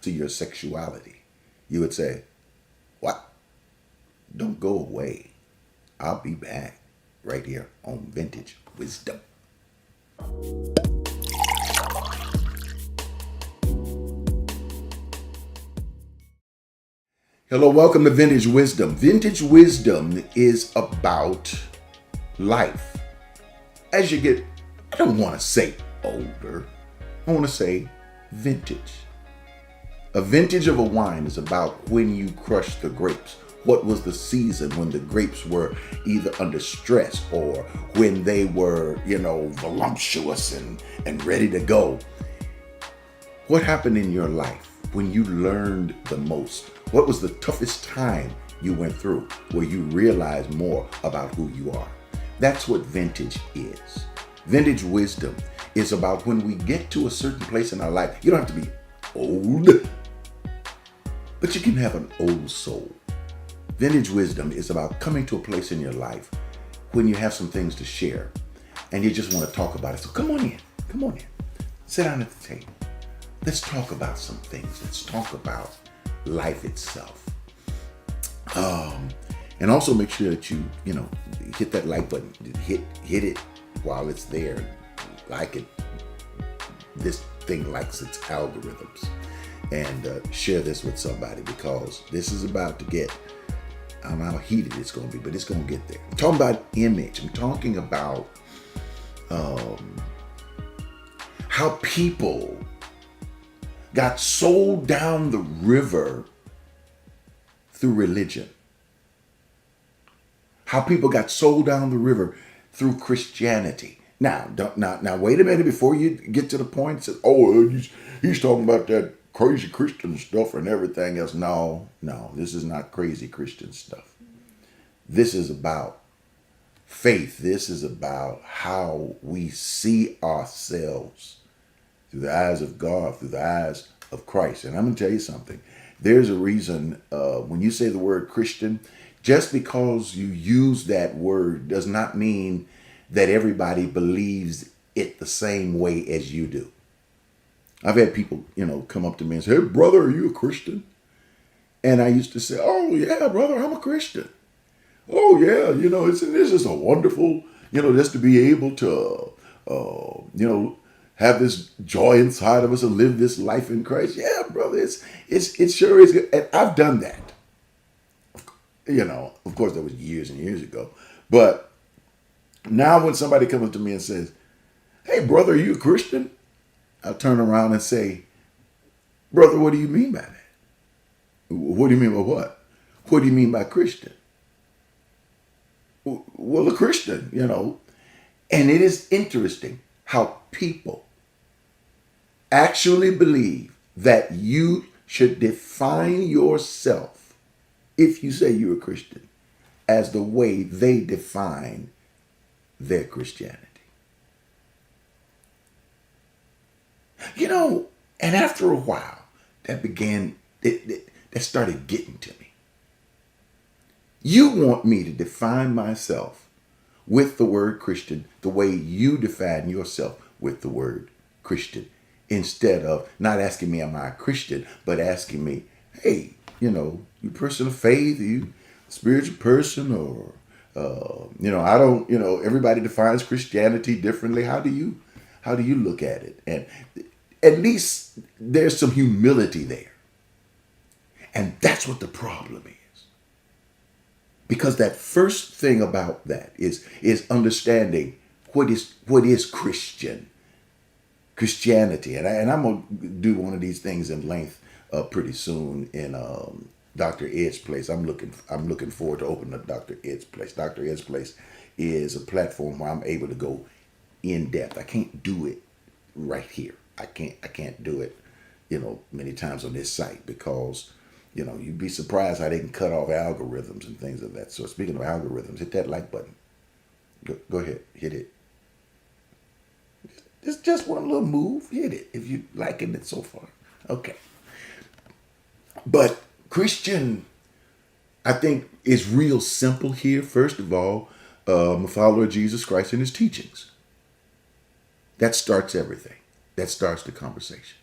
to your sexuality, you would say, what? Don't go away. I'll be back right here on Vintage Wisdom. Hello, welcome to Vintage Wisdom. Vintage Wisdom is about life. As you get, I don't want to say older, I want to say vintage. A vintage of a wine is about when you crush the grapes. What was the season when the grapes were either under stress or when they were, voluptuous and ready to go? What happened in your life when you learned the most? What was the toughest time you went through where you realized more about who you are? That's what vintage is. Vintage wisdom is about when we get to a certain place in our life. You don't have to be old, but you can have an old soul. Vintage wisdom is about coming to a place in your life when you have some things to share and you just want to talk about it. So come on in, sit down at the table. Let's talk about some things. Let's talk about life itself. And also make sure that you hit that like button, hit it while it's there. Like it. This thing likes its algorithms. And share this with somebody because this is about to get, I don't know how heated it's going to be, but it's going to get there. I'm talking about image. I'm talking about how people got sold down the river through religion. How people got sold down the river through Christianity. Now, wait a minute before you get to the point. Say, he's talking about that crazy Christian stuff and everything else. No, this is not crazy Christian stuff. This is about faith. This is about how we see ourselves through the eyes of God, through the eyes of Christ. And I'm going to tell you something. There's a reason when you say the word Christian, just because you use that word does not mean that everybody believes it the same way as you do. I've had people, come up to me and say, hey, brother, are you a Christian? And I used to say, oh, yeah, brother, I'm a Christian. Oh, yeah, this is a wonderful, just to be able to, have this joy inside of us and live this life in Christ. Yeah, brother, it sure is good. And I've done that. Of course, that was years and years ago. But now when somebody comes to me and says, hey, brother, are you a Christian? I'll turn around and say, brother, what do you mean by that? What do you mean by what? What do you mean by Christian? Well, a Christian, And it is interesting how people actually believe that you should define yourself, if you say you're a Christian, as the way they define their Christianity. And after a while, that started getting to me. You want me to define myself with the word Christian the way you define yourself with the word Christian, instead of not asking me, am I a Christian, but asking me, hey, you a person of faith, you a spiritual person, or, I don't, everybody defines Christianity differently. How do you look at it? And at least there's some humility there. And that's what the problem is. Because that first thing about that is understanding what is Christianity. And I'm going to do one of these things in length pretty soon in Dr. Ed's place. I'm looking forward to opening up Dr. Ed's place. Dr. Ed's place is a platform where I'm able to go in depth. I can't do it right here. I can't do it, many times on this site because, you'd be surprised how they can cut off algorithms and things of that sort. Speaking of algorithms, hit that like button. Go ahead, hit it. It's just one little move. Hit it if you liking it so far. Okay. But Christian, I think, is real simple here. First of all, I'm a follower of Jesus Christ and his teachings. That starts everything. That starts the conversation.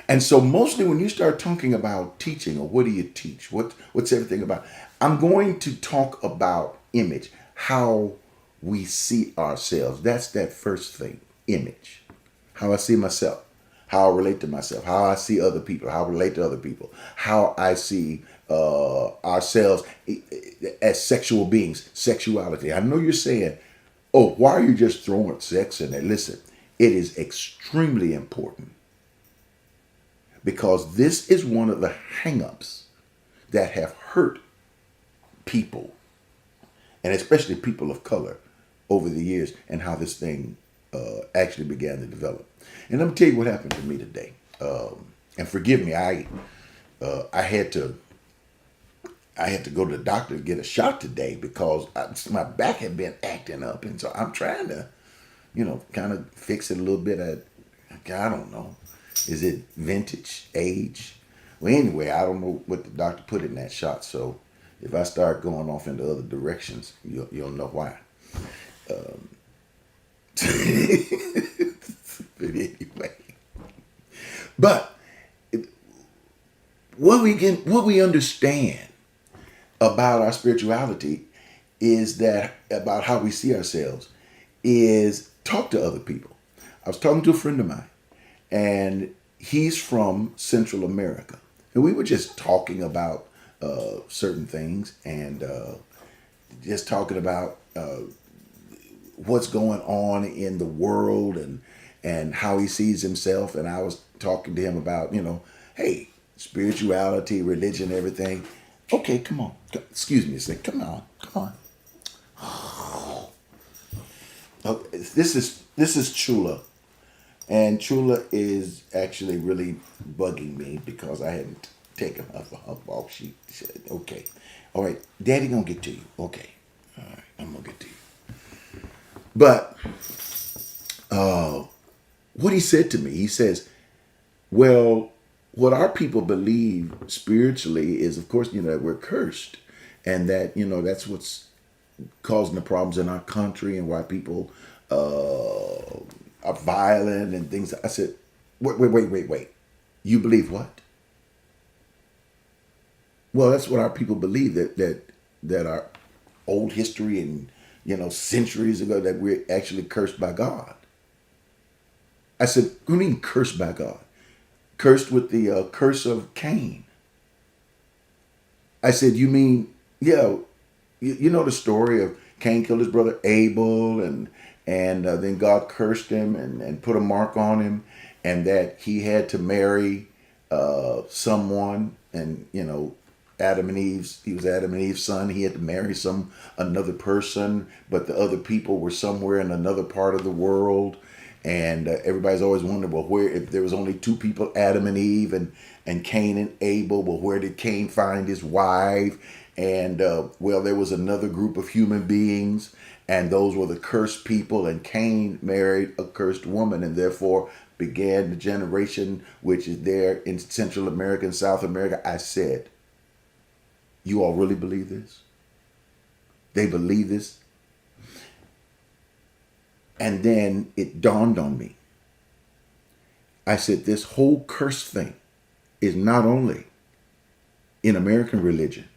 And so mostly when you start talking about teaching or what do you teach? What's everything about? I'm going to talk about image, how we see ourselves. That's that first thing, image. How I see myself, how I relate to myself, how I see other people, how I relate to other people, how I see ourselves as sexual beings, sexuality. I know you're saying, oh, why are you just throwing sex in there? Listen, it is extremely important because this is one of the hangups that have hurt people, and especially people of color, over the years, and how this thing actually began to develop. And let me tell you what happened to me today. And forgive me, I had to go to the doctor to get a shot today because my back had been acting up, and so I'm trying to, kind of fix it a little bit. I don't know. Is it vintage, age? Well, anyway, I don't know what the doctor put in that shot. So if I start going off into other directions, you'll know why. But anyway, but what we understand about our spirituality is that about how we see ourselves is talk to other people. I was talking to a friend of mine, and he's from Central America, and we were just talking about certain things and just talking about what's going on in the world and how he sees himself. And I was talking to him about, hey, spirituality, religion, everything. Okay, come on. Excuse me a second. Come on. Okay, this is Chula. And Chula is actually really bugging me because I hadn't taken her off. She said, okay. All right, Daddy gonna get to you. Okay. All right, I'm gonna get to you. But what he said to me, he says, well, what our people believe spiritually is, of course, that we're cursed. And that, that's what's causing the problems in our country and why people are violent and things. I said, wait. You believe what? Well, that's what our people believe, that our old history and, centuries ago, that we're actually cursed by God. I said, what do you mean cursed by God? Cursed with the curse of Cain. I said, you mean, yeah, you know the story of Cain killed his brother Abel, and then God cursed him and put a mark on him, and that he had to marry someone, and Adam and Eve's, he was Adam and Eve's son. He had to marry another person, but the other people were somewhere in another part of the world. And everybody's always wondered, well, where, if there was only two people, Adam and Eve and Cain and Abel, well, where did Cain find his wife? And well, there was another group of human beings, and those were the cursed people, and Cain married a cursed woman, and therefore began the generation which is there in Central America and South America. I said, you all really believe this? They believe this? And then it dawned on me. I said, this whole curse thing is not only in American religion,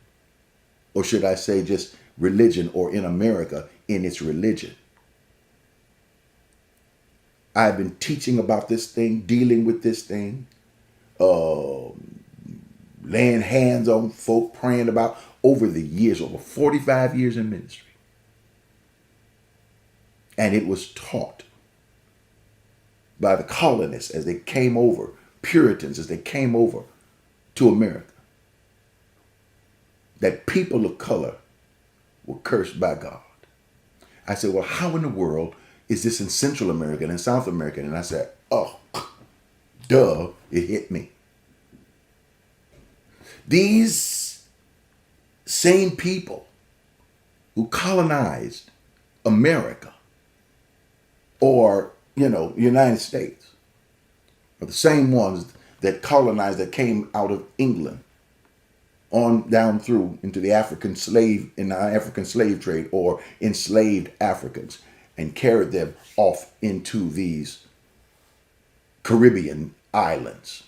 or should I say just religion, or in America in its religion. I've been teaching about this thing, dealing with this thing, laying hands on folk, praying about over the years, over 45 years in ministry. And it was taught by the colonists as they came over, Puritans as they came over to America, that people of color were cursed by God. I said, well, how in the world is this in Central America and in South America? And I said, oh, duh, it hit me. These same people who colonized America, or, United States, are the same ones that colonized, that came out of England on down through into the African slave trade, or enslaved Africans, and carried them off into these Caribbean islands.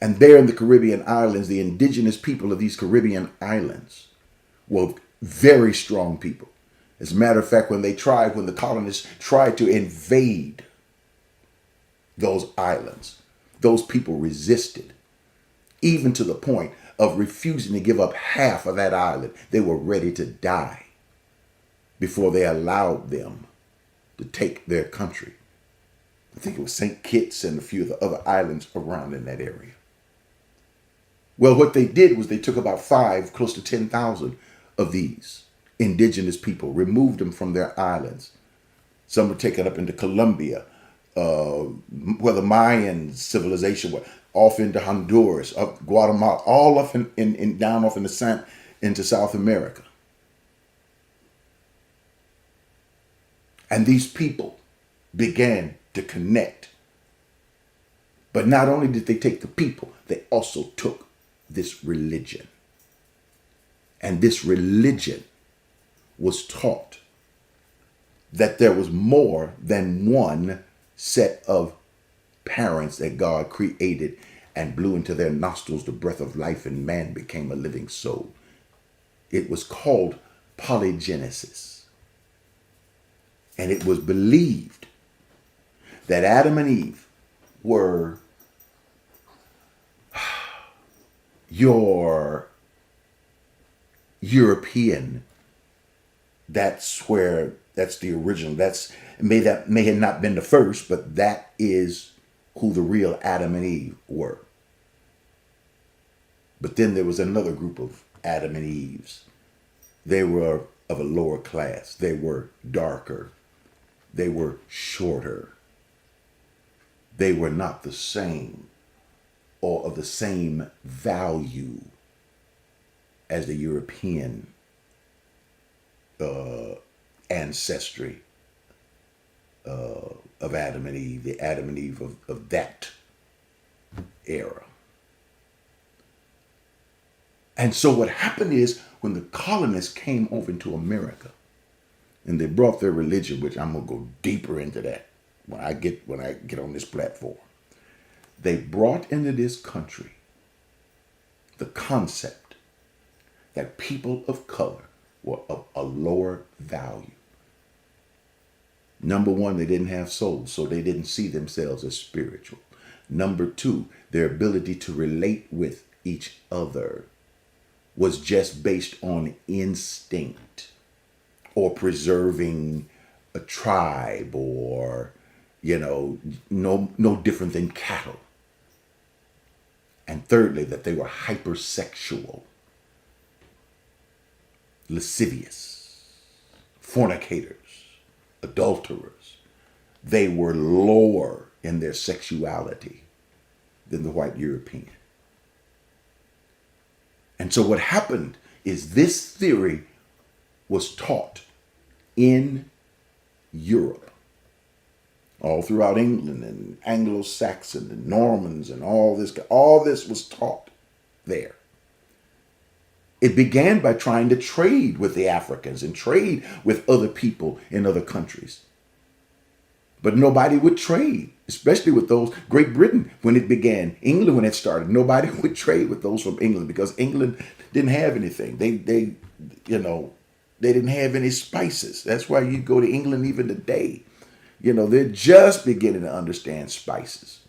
And there in the Caribbean islands, the indigenous people of these Caribbean islands were very strong people. As a matter of fact, when the colonists tried to invade those islands, those people resisted, even to the point of refusing to give up half of that island. They were ready to die before they allowed them to take their country. I think it was St. Kitts and a few of the other islands around in that area. Well, what they did was they took about close to 10,000 of these indigenous people, removed them from their islands. Some were taken up into Colombia, where the Mayan civilization was, off into Honduras, up Guatemala, all up down off into South America. And these people began to connect. But not only did they take the people, they also took this religion. And this religion was taught that there was more than one set of parents that God created and blew into their nostrils the breath of life, and man became a living soul. It was called polygenesis. And it was believed that Adam and Eve were your European. That's the original. May have not been the first, but that is who the real Adam and Eve were. But then there was another group of Adam and Eves. They were of a lower class. They were darker. They were shorter. They were not the same or of the same value as the European ancestry of Adam and Eve, the Adam and Eve of that era. And so what happened is, when the colonists came over into America and they brought their religion, which I'm going to go deeper into that when I get on this platform, they brought into this country the concept that people of color were of a lower value. Number one, they didn't have souls, so they didn't see themselves as spiritual. Number two, their ability to relate with each other was just based on instinct or preserving a tribe, or, no different than cattle. And thirdly, that they were hypersexual, lascivious, fornicators, adulterers. They were lower in their sexuality than the white European. And so what happened is this theory was taught in Europe, all throughout England and Anglo-Saxon and Normans and all this was taught there. It began by trying to trade with the Africans and trade with other people in other countries. But nobody would trade, especially with those. Great Britain, when it began, England, when it started, nobody would trade with those from England, because England didn't have anything. They didn't have any spices. That's why you go to England even today. They're just beginning to understand spices.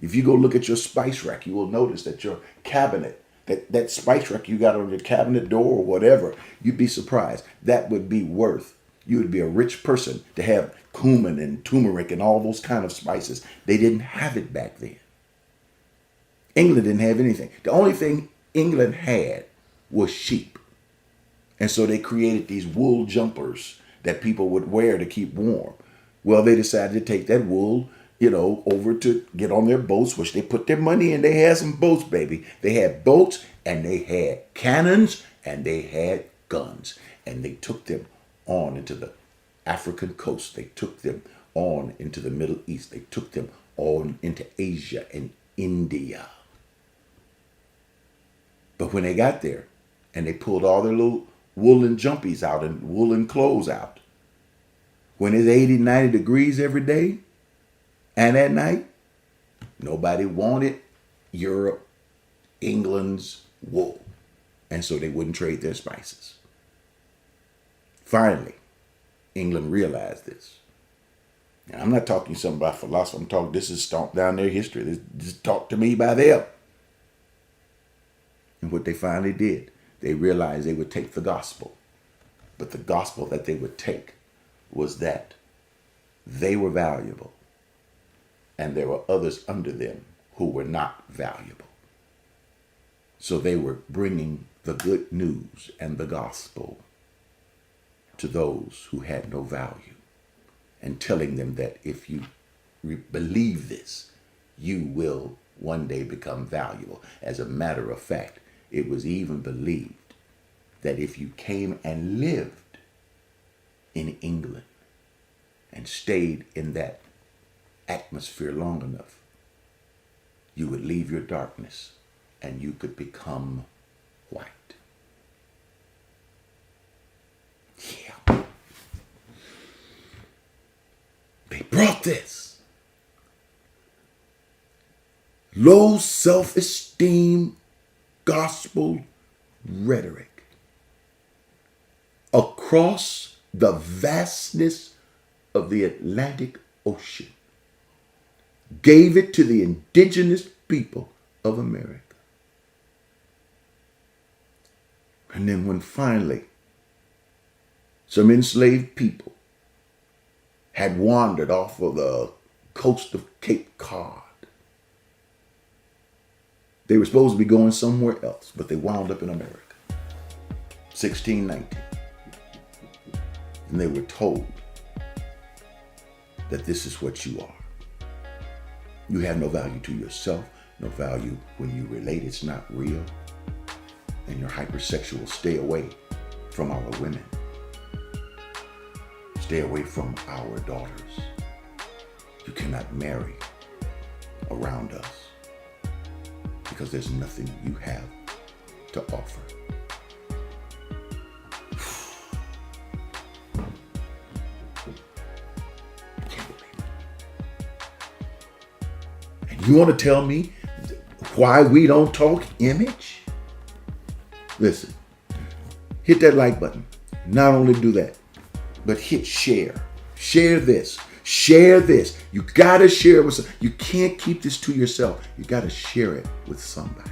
If you go look at your spice rack, you will notice that your cabinet, that spice rack you got on your cabinet door or whatever, you'd be surprised. That would be worth. You would be a rich person to have cumin and turmeric and all those kind of spices. They didn't have it back then. England didn't have anything. The only thing England had was sheep. And so they created these wool jumpers that people would wear to keep warm. Well, they decided to take that wool, over to get on their boats, which they put their money in. They had some boats, baby. They had boats, and they had cannons, and they had guns. And they took them on into the African coast. They took them on into the Middle East. They took them on into Asia and India. But when they got there and they pulled all their little woolen jumpies out and woolen clothes out, when it's 80, 90 degrees every day and at night, nobody wanted Europe England's wool. And so they wouldn't trade their spices. Finally, England realized this. And I'm not talking something about philosophy. I'm talking, this is stomped down their history. This is taught to me by them. And what they finally did, they realized they would take the gospel. But the gospel that they would take was that they were valuable and there were others under them who were not valuable. So they were bringing the good news and the gospel to those who had no value and telling them that if you believe this, you will one day become valuable. As a matter of fact, it was even believed that if you came and lived in England and stayed in that atmosphere long enough, you would leave your darkness and you could become white. Yeah. They brought this low self-esteem gospel rhetoric across the vastness of the Atlantic Ocean, gave it to the indigenous people of America. And then when finally some enslaved people had wandered off of the coast of Cape Cod, they were supposed to be going somewhere else, but they wound up in America. 1619. And they were told that this is what you are. You have no value to yourself, no value when you relate. It's not real. And you're hypersexual. Stay away from our women. Stay away from our daughters. You cannot marry around us because there's nothing you have to offer. And you want to tell me why we don't talk image? Listen, hit that like button. Not only do that, but hit share. Share this. Share this. You gotta share it with some. You can't keep this to yourself. You gotta share it with somebody.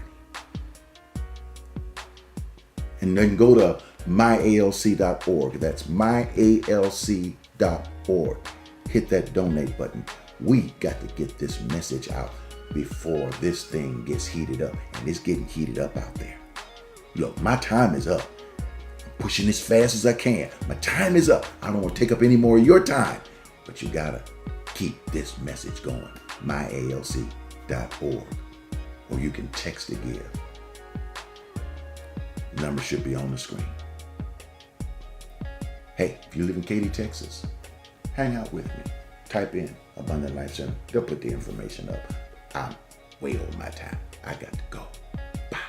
And then go to myalc.org. That's myalc.org. Hit that donate button. We got to get this message out before this thing gets heated up. And it's getting heated up out there. Look, my time is up. I'm pushing as fast as I can. My time is up. I don't want to take up any more of your time. But you gotta keep this message going. myalc.org. Or you can text to give. The number should be on the screen. Hey, if you live in Katy, Texas, hang out with me. Type in Abundant Life Center. They'll put the information up. I'm way over my time. I got to go. Bye.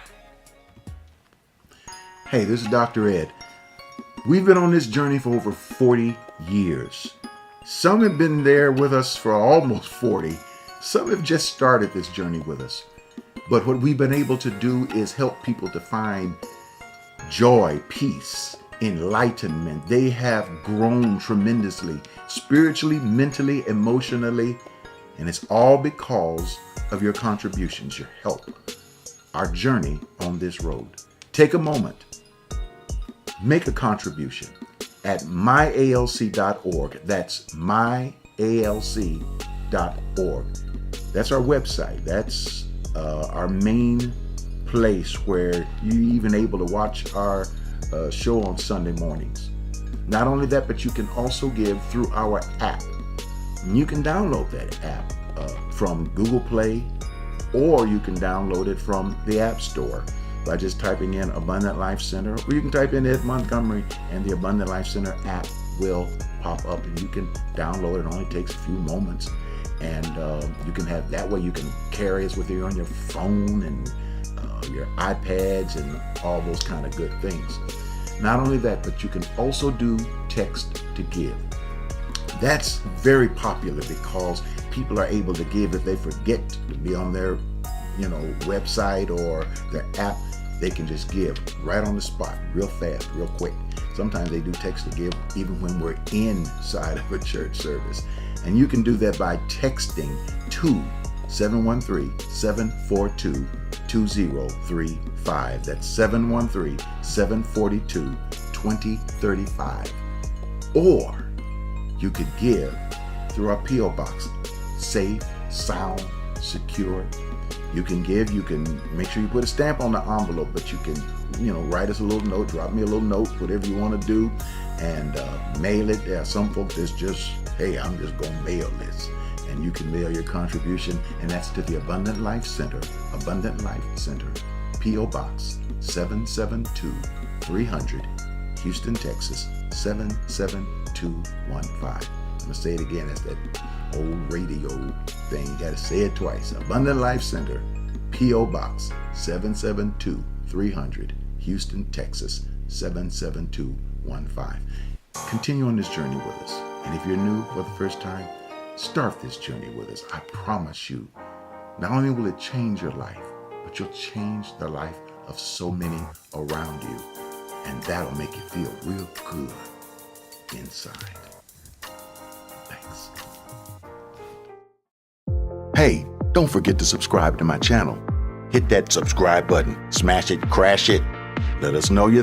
Hey, this is Dr. Ed. We've been on this journey for over 40 years. Some have been there with us for almost 40. Some have just started this journey with us. But what we've been able to do is help people to find joy, peace, enlightenment. They have grown tremendously, spiritually, mentally, emotionally, and it's all because of your contributions, your help, our journey on this road. Take a moment, make a contribution at myalc.org. That's myalc.org. That's our website. That's our main place where you're even able to watch our show on Sunday mornings. Not only that, but you can also give through our app. And you can download that app from Google Play, or you can download it from the App Store by just typing in Abundant Life Center, or you can type in Ed Montgomery and the Abundant Life Center app will pop up and you can download it. It only takes a few moments, and you can have that way. You can carry us with you on your phone and your iPads and all those kind of good things. Not only that, but you can also do text to give. That's very popular because people are able to give if they forget to be on their website or the app, they can just give right on the spot, real fast, real quick. Sometimes they do text to give even when we're inside of a church service. And you can do that by texting to 713-742-2035. That's 713-742-2035. Or you could give through our P.O. Box. Safe, sound, secure. You can give, you can make sure you put a stamp on the envelope, but you can, write us a little note, drop me a little note, whatever you want to do, and mail it. There are some folks that's just, hey, I'm just going to mail this. And you can mail your contribution, and that's to the Abundant Life Center, P.O. Box 772-300, Houston, Texas 77215. I'm going to say it again. That's that old radio thing. You got to say it twice. Abundant Life Center, P.O. Box 772-300, Houston, Texas 77215. Continue on this journey with us. And if you're new for the first time, start this journey with us. I promise you, not only will it change your life, but you'll change the life of so many around you. And that'll make you feel real good inside. Thanks. Hey, don't forget to subscribe to my channel. Hit that subscribe button, smash it, crash it. Let us know you're there.